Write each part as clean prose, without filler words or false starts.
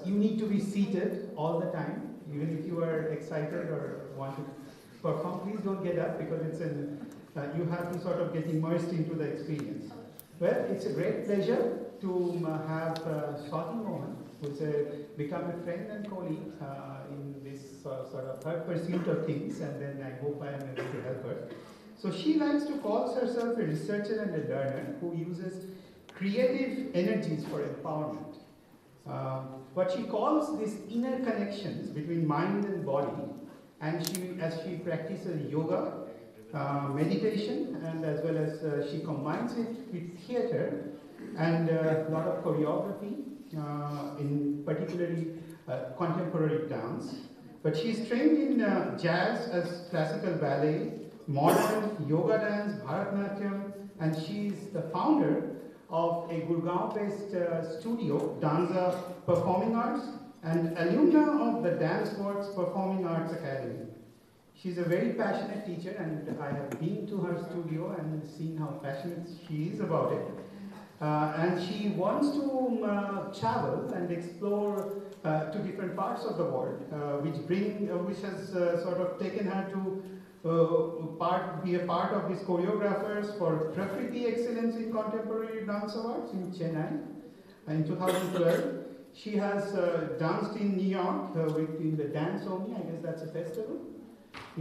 you need to be seated all the time, even if you are excited or want to perform. Please don't get up because it's you have to sort of get immersed into the experience. Well, it's a great pleasure to have Swati Mohan, who's become a friend and colleague in this sort of her pursuit of things, and then I hope I am able to help her. So she likes to call herself a researcher and a learner who uses creative energies for empowerment. What she calls these inner connections between mind and body, and as she practices yoga, meditation, and as well as she combines it with theater and a lot of choreography, in particularly contemporary dance. But she's trained in jazz as classical ballet, modern yoga dance, Bharatanatyam, and she's the founder of a Gurgaon-based studio, Danza Performing Arts, and alumna of the Dance Works Performing Arts Academy. She's a very passionate teacher, and I have been to her studio and seen how passionate she is about it. And she wants to travel and explore to different parts of the world, which has sort of taken her to be a part of these choreographers for Prakriti Excellence in Contemporary Dance Awards in Chennai in 2012. She has danced in New York in the Dance Omni, I guess that's a festival,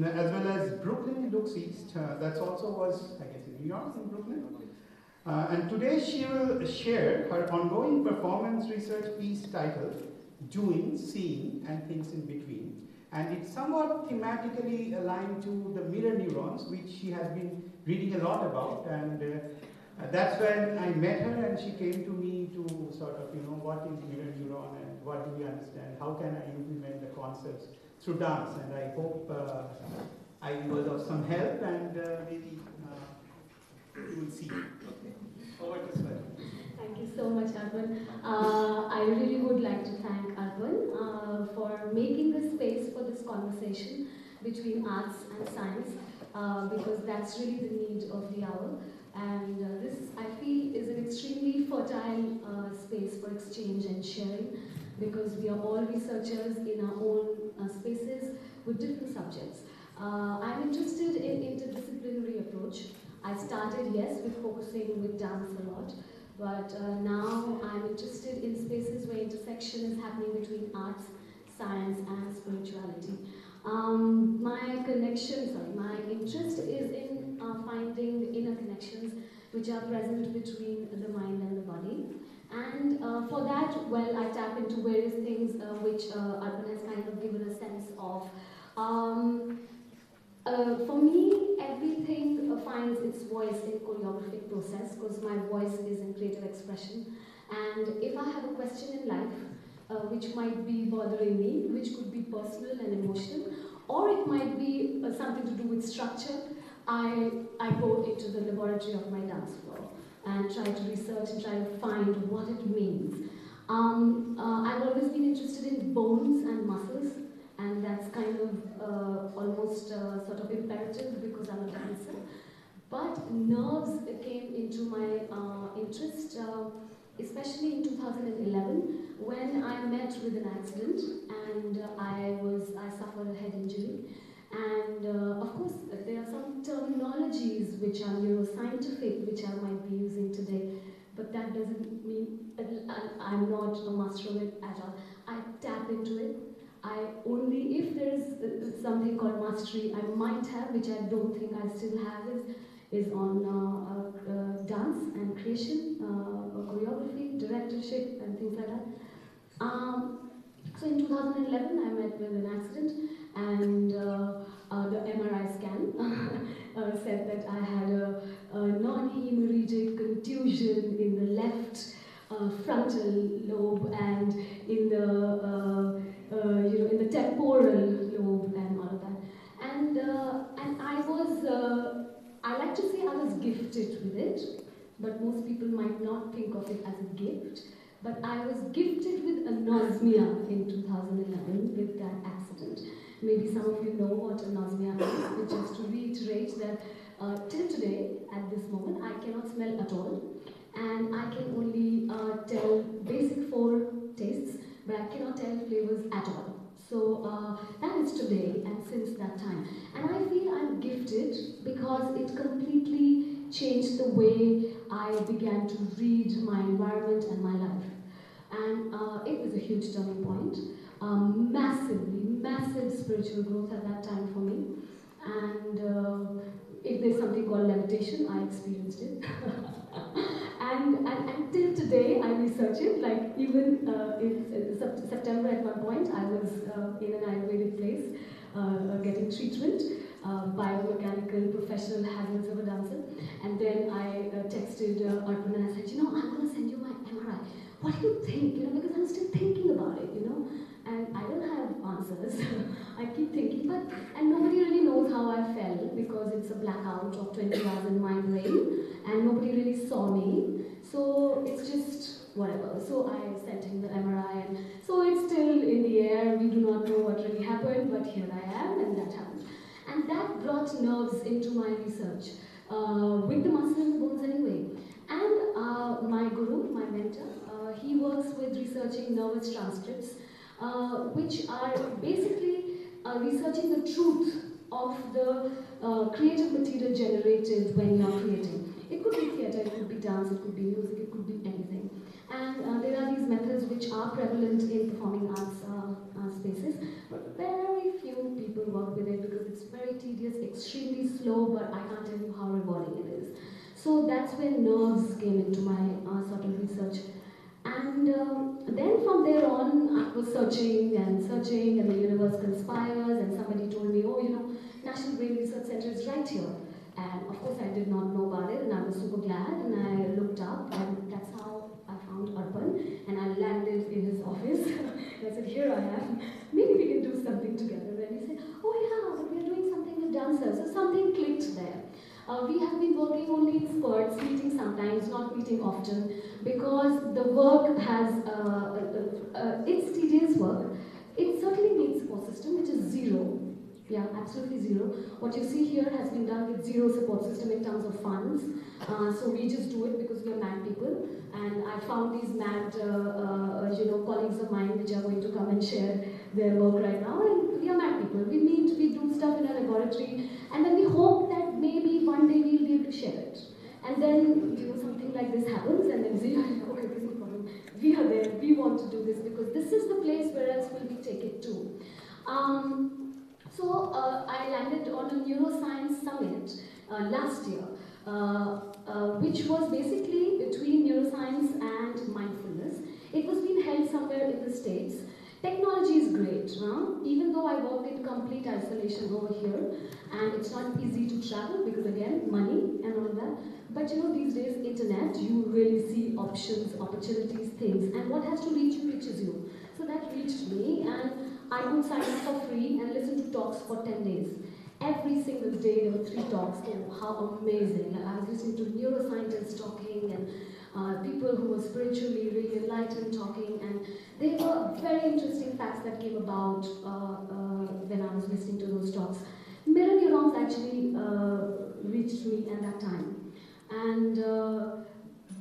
as well as Brooklyn Looks East. That's also was, I guess, in New York, in Brooklyn. And today she will share her ongoing performance research piece titled Doing, Seeing, and Things in Between. And it's somewhat thematically aligned to the mirror neurons, which she has been reading a lot about. And that's when I met her, and she came to me to sort of, what is mirror neuron and what do we understand? How can I implement the concepts through dance? And I hope I was of some help, and maybe you will see. Okay. Over to Swati. Thank you so much, Arpan. I really would like to thank Arpan for making the space for this conversation between arts and science, because that's really the need of the hour. And this, I feel, is an extremely fertile space for exchange and sharing, because we are all researchers in our own spaces with different subjects. I'm interested in interdisciplinary approach. I started, yes, with focusing with dance a lot, but now I'm interested in spaces where intersection is happening between arts, science, and spirituality. My interest is in finding inner connections which are present between the mind and the body. And for that, well, I tap into various things which Arpan has kind of given a sense of. For me, everything finds its voice in choreographic process, because my voice is in creative expression. And if I have a question in life, which might be bothering me, which could be personal and emotional, or it might be something to do with structure, I go into the laboratory of my dance floor and try to research and try to find what it means. I've always been interested in bones and muscles, and that's kind of almost sort of imperative because I'm a dancer. But nerves came into my interest, especially in 2011, when I met with an accident, and I suffered a head injury. And of course, there are some terminologies which are neuroscientific, which I might be using today, but that doesn't mean I'm not a master of it at all. I tap into it. If there is something called mastery I might have, which I don't think I still have, is on dance and creation, choreography, directorship, and things like that. So in 2011, I met with an accident, and the MRI scan said that I had a non-hemorrhagic contusion in the left frontal lobe and in the in the temporal lobe and all of that. And I like to say I was gifted with it, but most people might not think of it as a gift. But I was gifted with anosmia in 2011 with that accident. Maybe some of you know what anosmia is, but just to reiterate that till today, at this moment, I cannot smell at all. And I can only tell basic 4 tastes, but I cannot tell flavors at all. So that is today and since that time. And I feel I'm gifted because it completely changed the way I began to read my environment and my life. And it was a huge turning point. Massive spiritual growth at that time for me. And if there's something called levitation, I experienced it. and till today, I research it. Like even in September at one point, I was in an Ayurvedic place getting treatment, biomechanical professional hazards of a dancer. And then I texted Arpan and I said, I'm going to send you my MRI. What do you think? Because I'm still thinking about it, And I don't have answers. I keep thinking, and nobody really knows how I felt because it's a blackout of 20 hours in my brain, and nobody really saw me. So it's just whatever. So I sent him the MRI, and so it's still in the air. We do not know what really happened, but here I am, and that happened. And that brought nerves into my research, with the muscle and the bones anyway. And my guru, my mentor, he works with researching nervous transcripts, which are basically researching the truth of the creative material generated when you're creating. It could be theatre, it could be dance, it could be music, it could be anything. And there are these methods which are prevalent in performing arts spaces, but very few people work with it because it's very tedious, extremely slow, but I can't tell you how rewarding it is. So that's when nerves came into my sort of research. And then from there on, I was searching, and the universe conspires, and somebody told me, National Brain Research Center is right here. And of course, I did not know about it, and I was super glad, and I looked up, and that's how I found Arpan, and I landed in his office. And I said, here I am, maybe we can do something together. And he said, oh yeah, but we are doing something with dancers. So something clicked there. We have been working only in spurts, meeting sometimes, not meeting often, because the work has, it's tedious work. It certainly needs support system, which is zero. Yeah, absolutely zero. What you see here has been done with zero support system in terms of funds. So we just do it because we are mad people. And I found these mad, colleagues of mine which are going to come and share their work right now. And we are mad people. We meet, we do stuff in our laboratory, and then we hope that maybe one day we'll be able to share it. And then, something like this happens, and then we are like, okay, there's no problem. We are there, we want to do this because this is the place where else will we take it to. So I landed on a neuroscience summit last year, which was basically between neuroscience and mindfulness. It was being held somewhere in the States. Technology is great, even though I work in complete isolation over here, and it's not easy to travel because again, money and all that. But these days, internet, you really see options, opportunities, things, and what has to reach you reaches you. So that reached me, and I could sign up for free and listen to talks for 10 days. Every single day there were 3 talks. Oh, how amazing. I was listening to neuroscientists talking and people who were spiritually really enlightened talking, and there were very interesting facts that came about when I was listening to those talks. Mirror neurons actually reached me at that time. And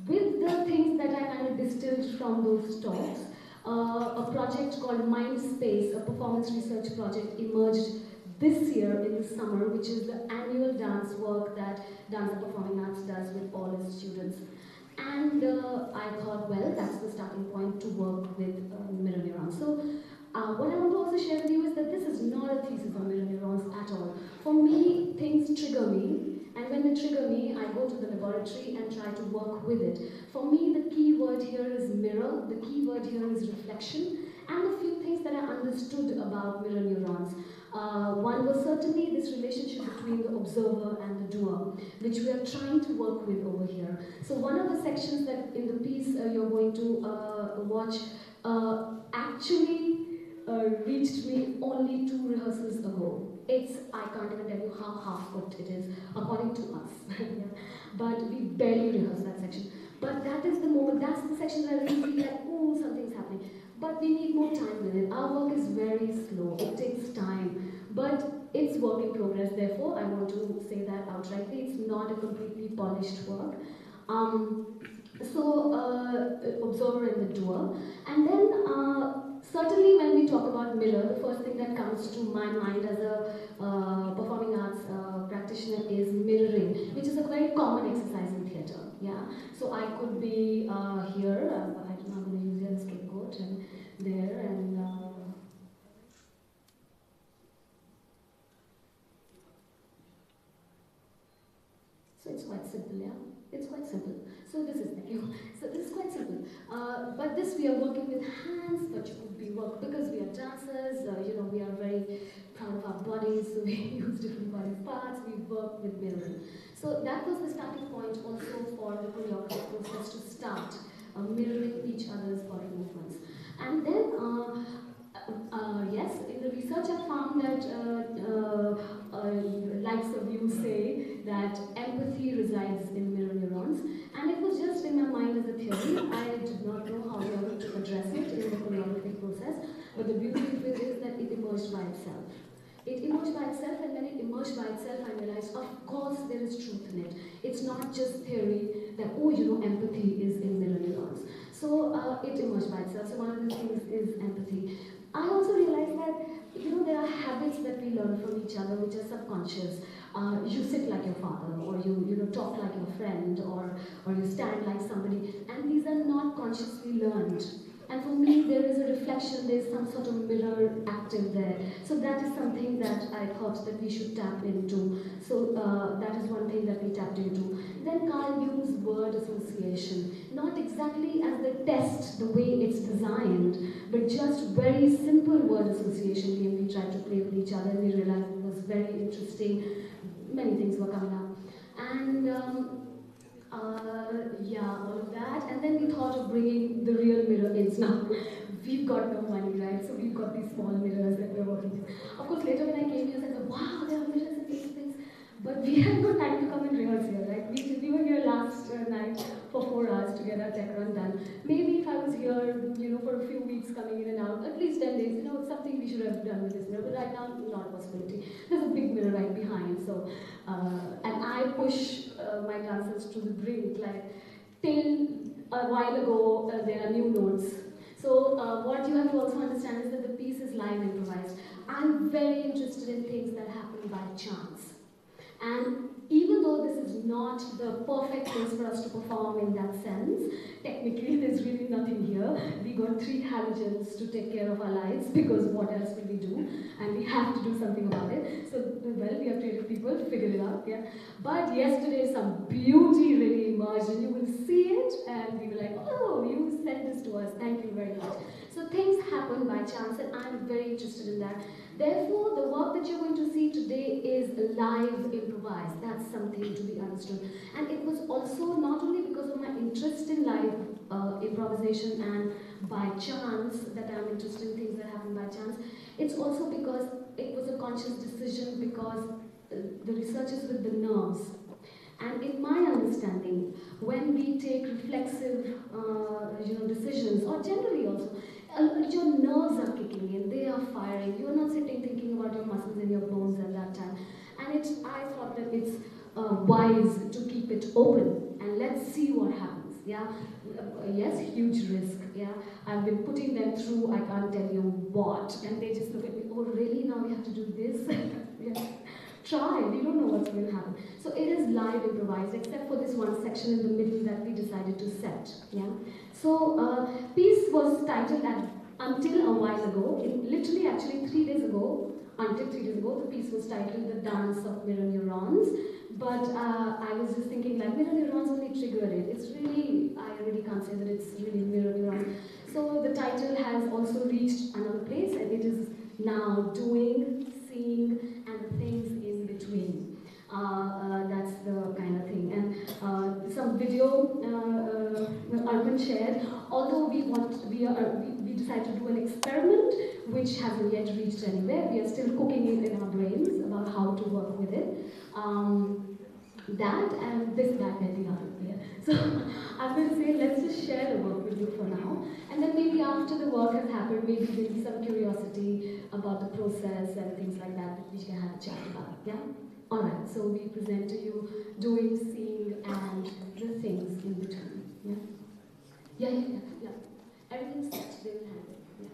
with the things that I kind of distilled from those talks, a project called Mindspace, a performance research project, emerged this year in the summer, which is the annual dance work that Dance and Performing Arts does with all its students. And I thought, well, that's the starting point to work with mirror neurons. So what I want to also share with you is that this is not a thesis on mirror neurons at all. For me, things trigger me, and when they trigger me, I go to the laboratory and try to work with it. For me, the key word here is mirror, the key word here is reflection, and a few things that I understood about mirror neurons. One was certainly this relationship between the observer and the doer, which we are trying to work with over here. So one of the sections that in the piece you're going to watch actually reached me only 2 rehearsals ago. I can't even tell you how half-cooked it is, according to us. Yeah. But we barely rehearsed that section. But that is the moment, that's the section that I really feel like, oh, something's happening. But we need more time with it. Our work is very slow, it takes time. But it's work in progress, therefore, I want to say that outrightly. It's not a completely polished work. So, observer and the doer. And then mirror, the first thing that comes to my mind as a performing arts practitioner is mirroring, which is a very common exercise in theatre. Yeah, so I could be here. I don't know, I'm going to use here the scapegoat, and there, and so it's quite simple. Yeah, it's quite simple. So this is, thank you. So this is quite simple. But this we are working with hands, but you could be because we are dancers, you know, we are very proud of our bodies, so we use different body parts, we work with mirroring. So that was the starting point also for the choreography process to start mirroring each other's body movements. And then, yes, in the research I found that likes of you say that empathy resides in mirror neurons, and it was just in my mind as a theory. I did not know how we are going to address it in the choreography process, but the beauty of it is that it emerged by itself. It emerged by itself, and when it emerged by itself, I realized, of course, there is truth in it. It's not just theory that, oh, you know, empathy is in mirror neurons. So it emerged by itself. So one of the things is empathy. I also realized that, you know, there are habits that we learn from each other which are subconscious. You sit like your father, or you know, talk like your friend, or you stand like somebody, and these are not consciously learned. And for me, there is a reflection, there is some sort of mirror active there. So that is something that I thought that we should tap into. So that is one thing that we tapped into. Then Carl used word association. Not exactly as the test, the way it's designed, but just very simple word association game we tried to play with each other, and we realized it was very interesting. Many things were coming up. And yeah, all of that. And then we thought of bringing the real mirror in. Now, we've got no money, right? So we've got these small mirrors that we're working with. Of course, later when I came here, I said, wow, there are mirrors in these things. But we had no time to come and rehearse here, right? We were here last night for 4 hours to get our tech run done. Maybe if I was here, you know, for a few weeks coming in and out, at least 10 days, you know, it's something we should have done with this mirror. But right now, not a possibility. There's a big mirror right behind, so, and I push my dancers to the brink, like, till a while ago, there are new notes. So what you have to also understand is that the piece is live improvised. I'm very interested in things that happen by chance. And even though this is not the perfect place for us to perform in that sense, technically there's really nothing here. We got 3 halogens to take care of our lives, because what else will we do? And we have to do something about it. So, well, we have creative people to figure it out, yeah. But yesterday some beauty really emerged, and you will see it, and we were like, oh, you sent this to us, thank you very much. So things happen by chance, and I'm very interested in that. Therefore, the work that you're going to see today is live improvised. That's something to be understood. And it was also not only because of my interest in live improvisation and by chance that I'm interested in things that happen by chance. It's also because it was a conscious decision, because the research is with the nerves. And in my understanding, when we take reflexive you know, decisions, or generally also, your nerves are kicking in, they are firing. You are not sitting thinking about your muscles in your bones at that time. And I thought that it's wise to keep it open, and let's see what happens. Yeah, yes, huge risk. Yeah, I've been putting them through, I can't tell you what, and they just look at me, oh really, now we have to do this? Yeah. Try, we don't know what's going to happen. So it is live improvised, except for this one section in the middle that we decided to set. Yeah. So piece was titled until a while ago, literally actually 3 days ago, until 3 days ago, the piece was titled The Dance of Mirror Neurons. But I was just thinking, like, mirror neurons only trigger it. It's really, I really can't say that it's really mirror neurons. So the title has also reached another place, and it is now doing, seeing, and the things in between. That's the kind of thing. And some video Arpan shared. Although we decided to do an experiment which hasn't yet reached anywhere. We are still cooking it in our brains about how to work with it. That and this, that, and the other. Yeah. So I'm going to say, let's just share the work with you for now. And then maybe after the work has happened, maybe there'll be some curiosity about the process and things like that we can have a chat about. Yeah? Alright, so we present to you doing, seeing, and the things in between. Yeah? Yeah. Everything's set, they will handle it. Yeah.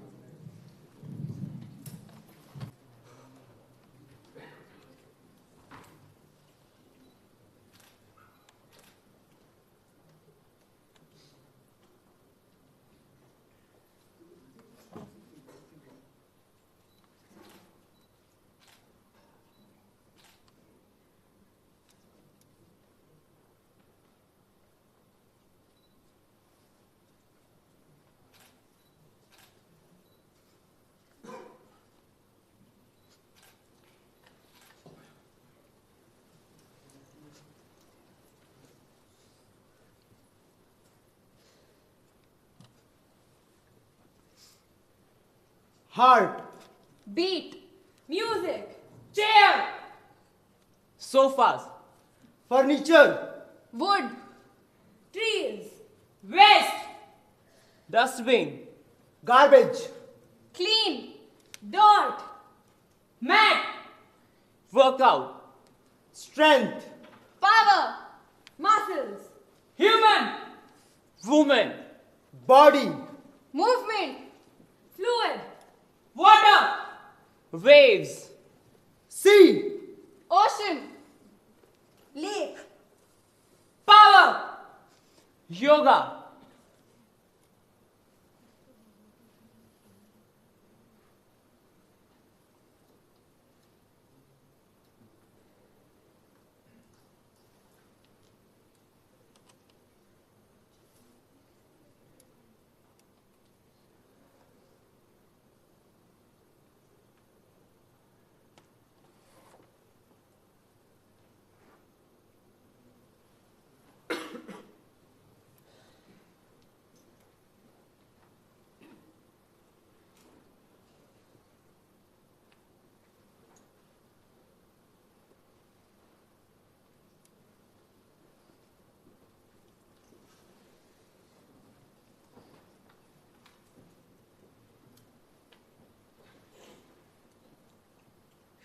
heart, beat, music, chair, sofas, furniture, wood, trees, waste, dustbin, garbage, clean, dirt, mat, workout, strength, power, muscles, human, woman, body, movement, fluid, water, waves, sea, ocean, lake, power, yoga,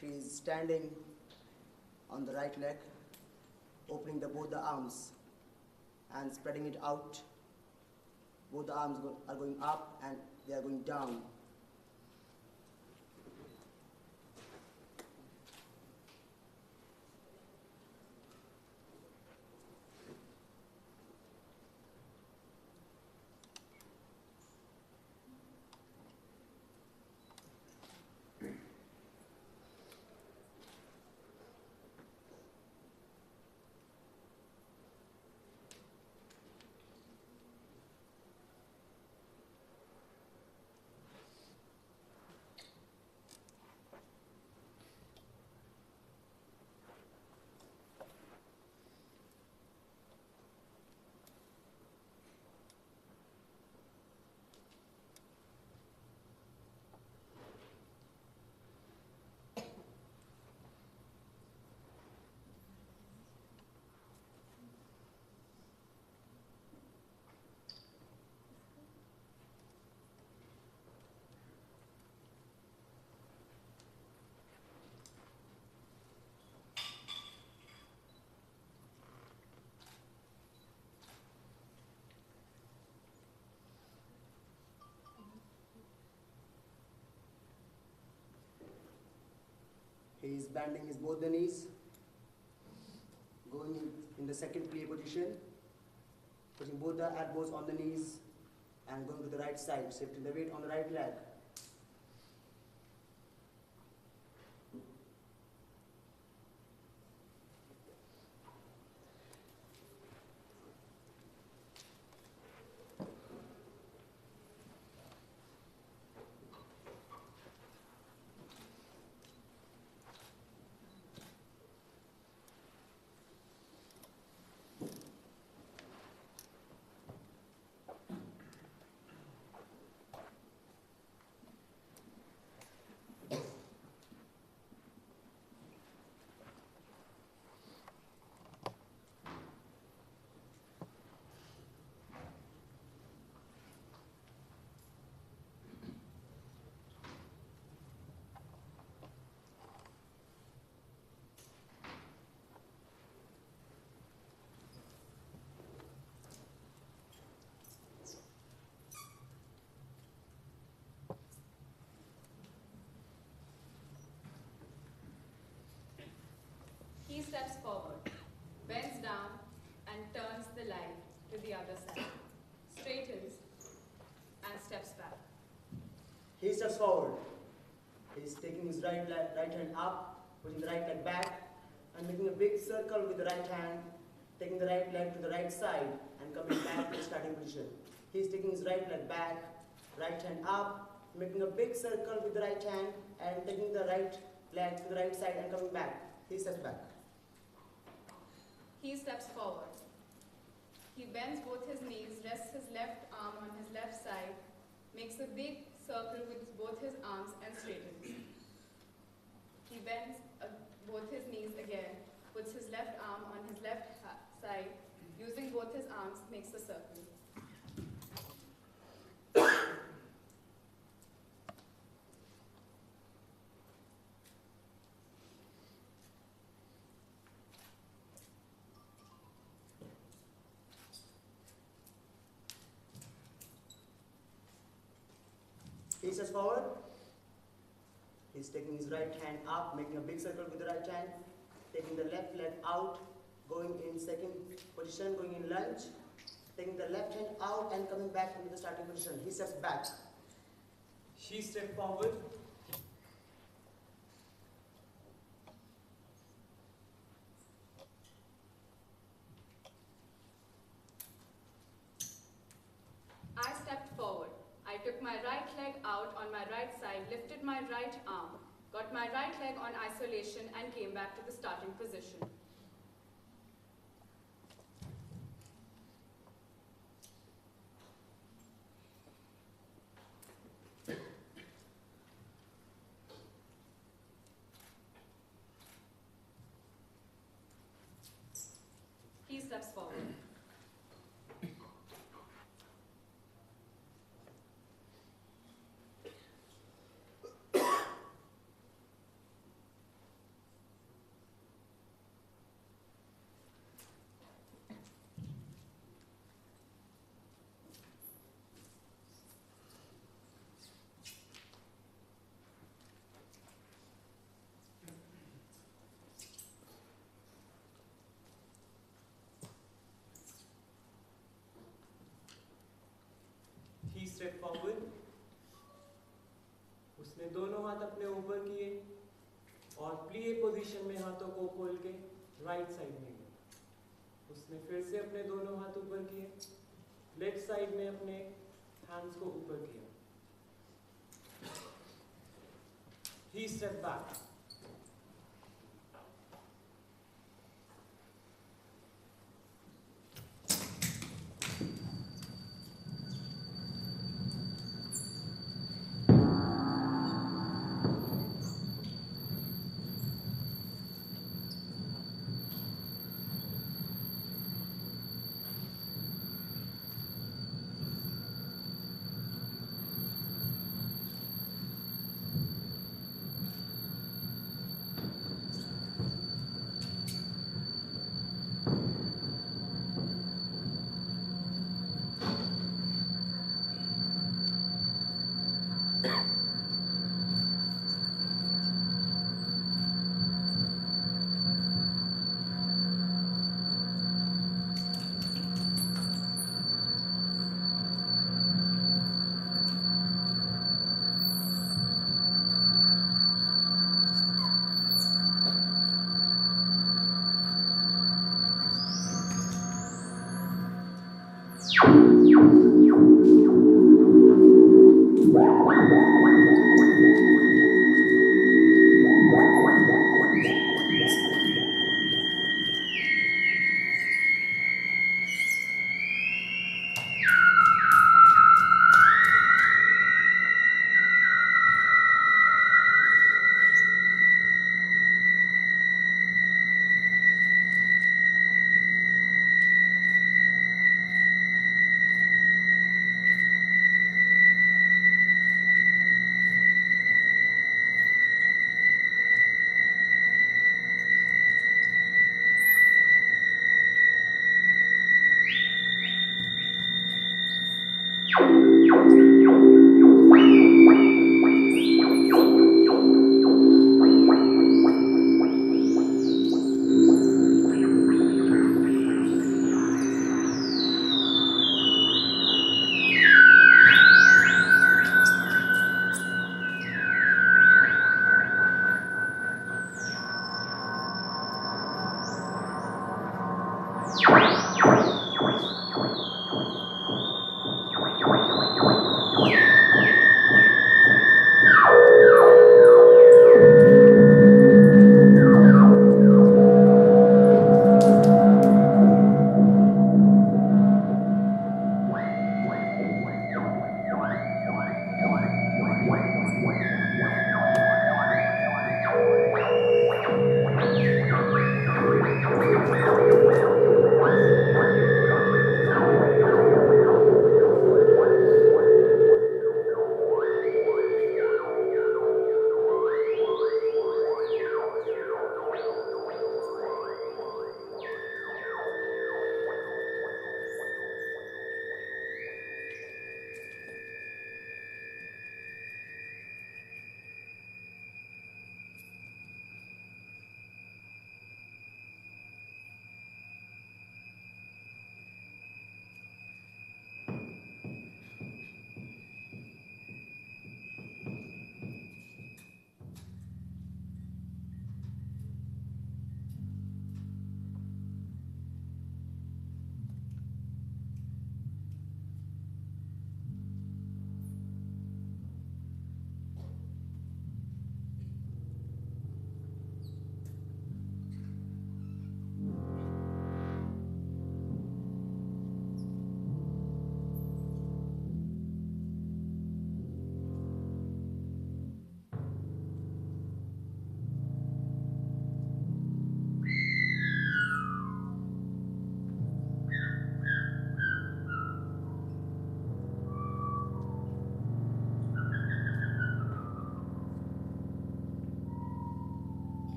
She is standing on the right leg, opening both the arms and spreading it out. Both the arms are going up and they are going down. He is bending his both the knees, going in the second play position, putting both the elbows on the knees and going to the right side, shifting the weight on the right leg. He steps forward, bends down, and turns the light to the other side, straightens, and steps back. He steps forward. He is taking his right hand up, putting the right leg back, and making a big circle with the right hand, taking the right leg to the right side, and coming back to the starting position. He is taking his right leg back, right hand up, making a big circle with the right hand, and taking the right leg to the right side and coming back. He steps back. He steps forward. He bends both his knees, rests his left arm on his left side, makes a big circle with both his arms and straightens. He bends both his knees again, puts his left arm on his left side, using both his arms makes the circle. He steps forward. He's taking his right hand up, making a big circle with the right hand, taking the left leg out, going in second position, going in lunge, taking the left hand out and coming back into the starting position. He steps back. She stepped forward. I stepped forward. I took my right leg out on my right side, lifted my right arm, got my right leg on isolation and came back to the starting position. He steps forward. He stepped forward. उसने दोनों हाथ अपने ऊपर किए और play position में हाथों को खोल के राइट साइड में गए। उसने फिर से अपने दोनों हाथ ऊपर किए, लेफ्ट साइड में अपने हैंड्स को ऊपर किया। He stepped back.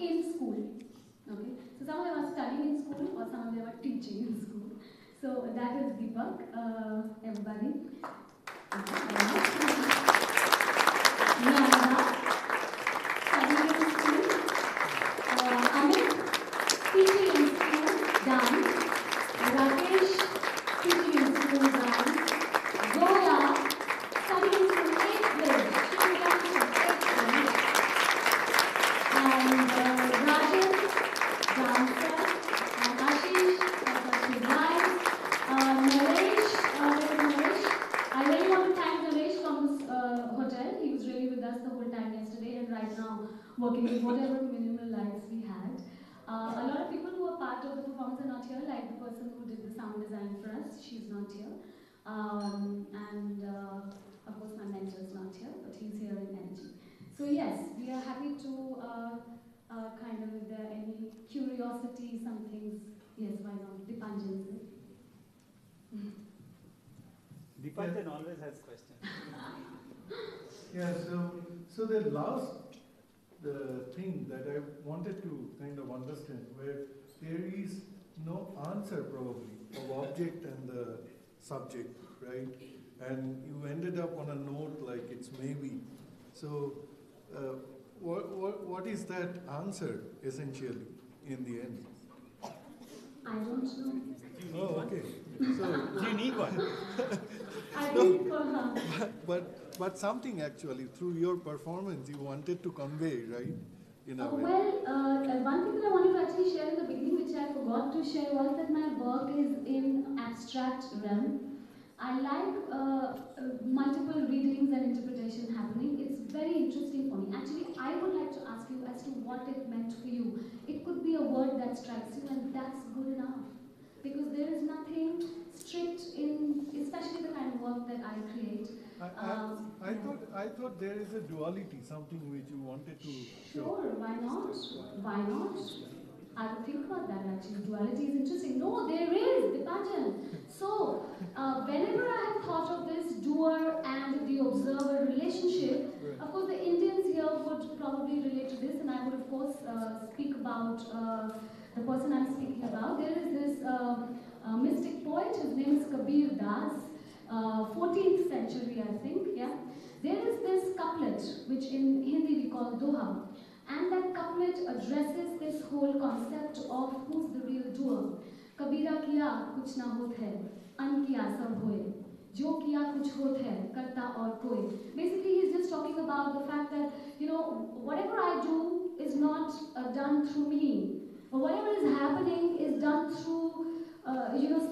in school. Okay, so some of them are studying in school, or some of them are teaching in school. So that is Deepak, everybody. Nyanada, studying in school. Amit, teaching in school, dance. Rakesh, teaching in school, dance. Zoya, studying in school, 8th grade. She began to 8th grade. And Rakesh, dancer. And Ashish, Naresh, I really want to thank Naresh from this hotel. He was really with us the whole time yesterday, and right now working with whatever minimal lights we had. A lot of people who are part of the performance are not here, like the person who did the sound design for us. She's not here. Of course my mentor is not here, but he's here in energy. So yes, we are happy to kind of, if there are any curiosity, some things, yes, why not? Dipanjan. Deepak always has questions. Yeah, so the last thing that I wanted to kind of understand, where there is no answer probably of object and the subject, right? And you ended up on a note like it's maybe. So what is that answer essentially in the end? I don't know. Oh, okay. So Do you need one? I think but something actually through your performance you wanted to convey, right? In a way. Well, one thing that I wanted to actually share in the beginning, which I forgot to share, was that my work is in abstract realm. I like multiple readings and interpretation happening. It's very interesting for me. Actually, I would like to ask you as to what it meant for you. It could be a word that strikes you, and that's good enough. Because there is nothing strict in, especially the kind of work that I create. I thought there is a duality, something which you wanted to show. Sure, why not? Why not? I would think about that actually. Duality is interesting. No, there is, Dipanjan. So, whenever I have thought of this doer and the observer relationship, of course the Indians here would probably relate to this, and I would of course speak about the person I'm speaking about. There is this mystic poet, his name is Kabir Das, 14th century I think, yeah. There is this couplet, which in Hindi we call doha. And that couplet addresses this whole concept of who's the real doer. Kabira kiya kuch na hot hai, an kiya sab hoye. Jo kiya kuch hot hai, karta aur koi. Basically, he's just talking about the fact that, you know, whatever I do is not done through me. But whatever is happening is done through,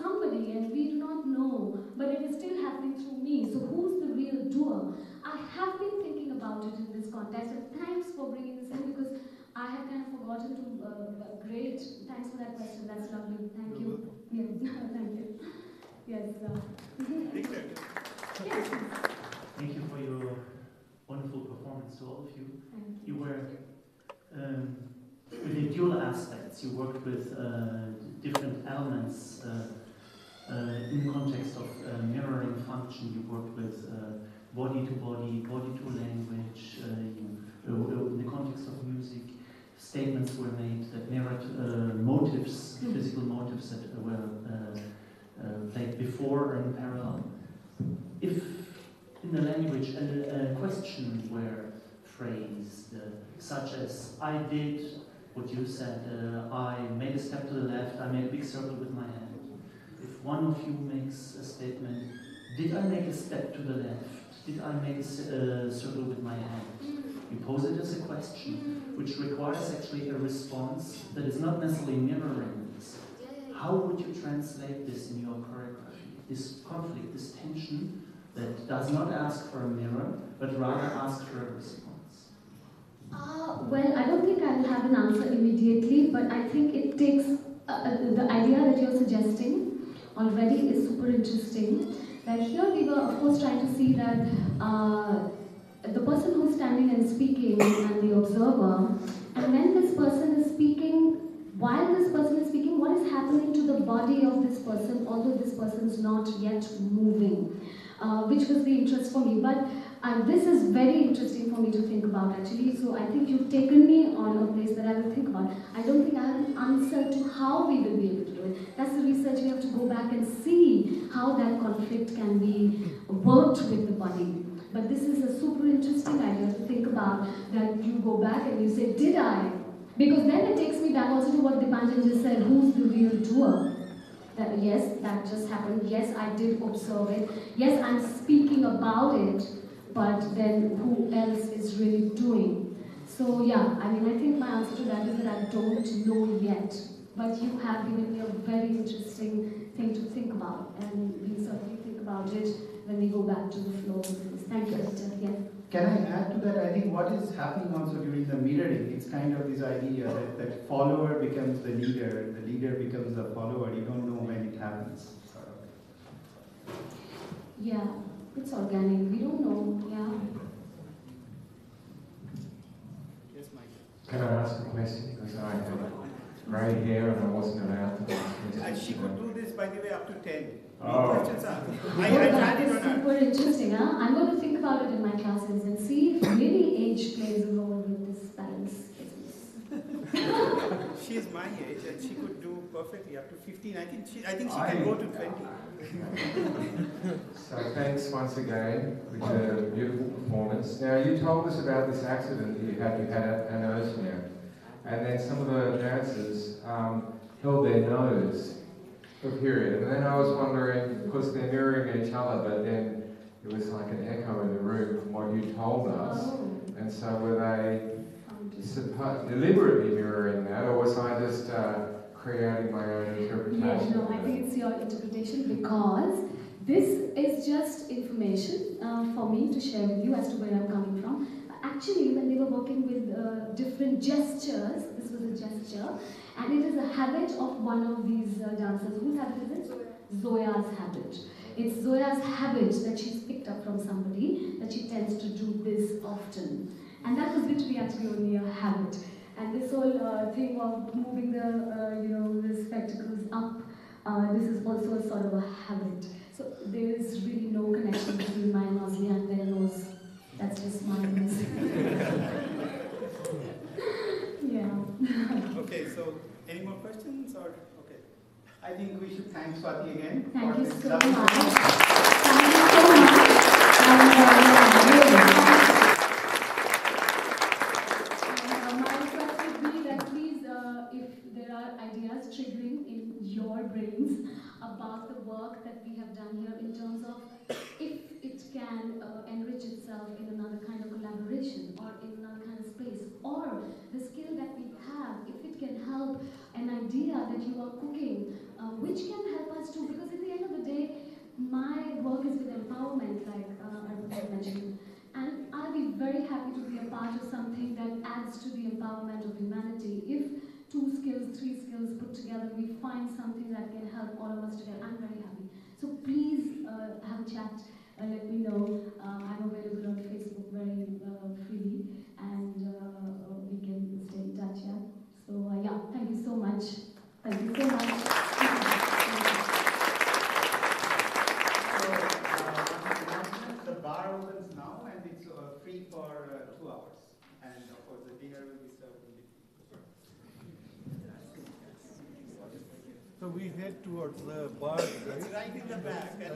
somebody, and we do not know. But it is still happening through me. So who's the real doer? I have been thinking about it in this context, and thanks for bringing this in because I had kind of forgotten to. Great, thanks for that question. That's lovely. Thank you. Yes, thank you. Yes. Yes. Thank you for your wonderful performance to all of you. Thank you. You were with the dual aspects. You worked with different elements in the context of mirroring function. You worked with body to body, body to language. In the context of music, statements were made that mirrored motives, physical motives that were played before or in parallel. If in the language a question were phrased, such as I did what you said, I made a step to the left, I made a big circle with my hand. If one of you makes a statement, did I make a step to the left? Did I make a circle with my hand? You pose it as a question, which requires actually a response that is not necessarily mirroring this. How would you translate this in your choreography? This conflict, this tension that does not ask for a mirror, but rather asks for a response. Well, I don't think I will have an answer immediately, but I think it takes the idea that you're suggesting already is super interesting. That here we were, of course, trying to see that the person who's standing and speaking and the observer, and when this person is speaking, while this person is speaking, what is happening to the body of this person, although this person is not yet moving, which was the interest for me. But And this is very interesting for me to think about actually. So I think you've taken me on a place that I will think about. I don't think I have an answer to how we will be able to do it. That's the research. We have to go back and see how that conflict can be worked with the body. But this is a super interesting idea to think about, that you go back and you say, did I? Because then it takes me back also to what Dipanjan just said, who's the real doer? That yes, that just happened. Yes, I did observe it. Yes, I'm speaking about it. But then who else is really doing? So yeah, I mean, I think my answer to that is that I don't know yet. But you have given me a very interesting thing to think about, and we certainly think about it when we go back to the flow of things. Thank you, Peter. Yeah. Can I add to that? I think what is happening also during the mirroring, it's kind of this idea that follower becomes the leader becomes the follower. You don't know when it happens. Sort of. Yeah. It's organic, we don't know, yeah. Yes, Mike. Can I ask a question? Because I have grey hair and I wasn't allowed to ask. She could do this, by the way, up to 10. Oh. Questions are. I tried it on her. Super interesting, huh? I'm going to think about it in my classes and see if really age plays a role with this balance business. She is my age and she could do perfectly up to 15. I think she can go to 20. So thanks once again for the beautiful performance. Now you told us about this accident that you had a nose smear, and then some of the dancers held their nose for a period, and then I was wondering, because they're mirroring each other, but then it was like an echo in the room from what you told us, and so were they deliberately mirroring that, or was I just creating my own interpretation? Yeah, no, I think it's your interpretation, because this is just information for me to share with you as to where I'm coming from. Actually, when they were working with different gestures, this was a gesture, and it is a habit of one of these dancers. Whose habit is it? Zoya's habit. It's Zoya's habit that she's picked up from somebody, that she tends to do this often. And that was literally actually only a habit. And this whole thing of moving the spectacles up, this is also a sort of a habit. So there is really no connection between my nausea and their nose. That's just my nose. Yeah. Okay, so any more questions or okay? I think we should thank Swati again. Thank you so lovely much. performance. Thank you so much. My request would be that please, if there are ideas triggering in your brains about the work that we have done here in terms of if it can enrich itself in another kind of collaboration or in another kind of space, or the skill that we have, if it can help an idea that you are cooking, which can help us too, because at the end of the day, my work is with empowerment, like I mentioned, and I'll be very happy to be a part of something that adds to the empowerment of humanity. If 2 skills, 3 skills put together, we find something that can help all of us together, I'm very happy. So please have a chat, let me know. I'm available on Facebook very freely, and we can stay in touch, yeah? So yeah, thank you so much. Thank you so much. The bar opens now and it's free for 2 hours. And of course the dinner will be served in between. So we head towards the bar, right? It's right in the back. And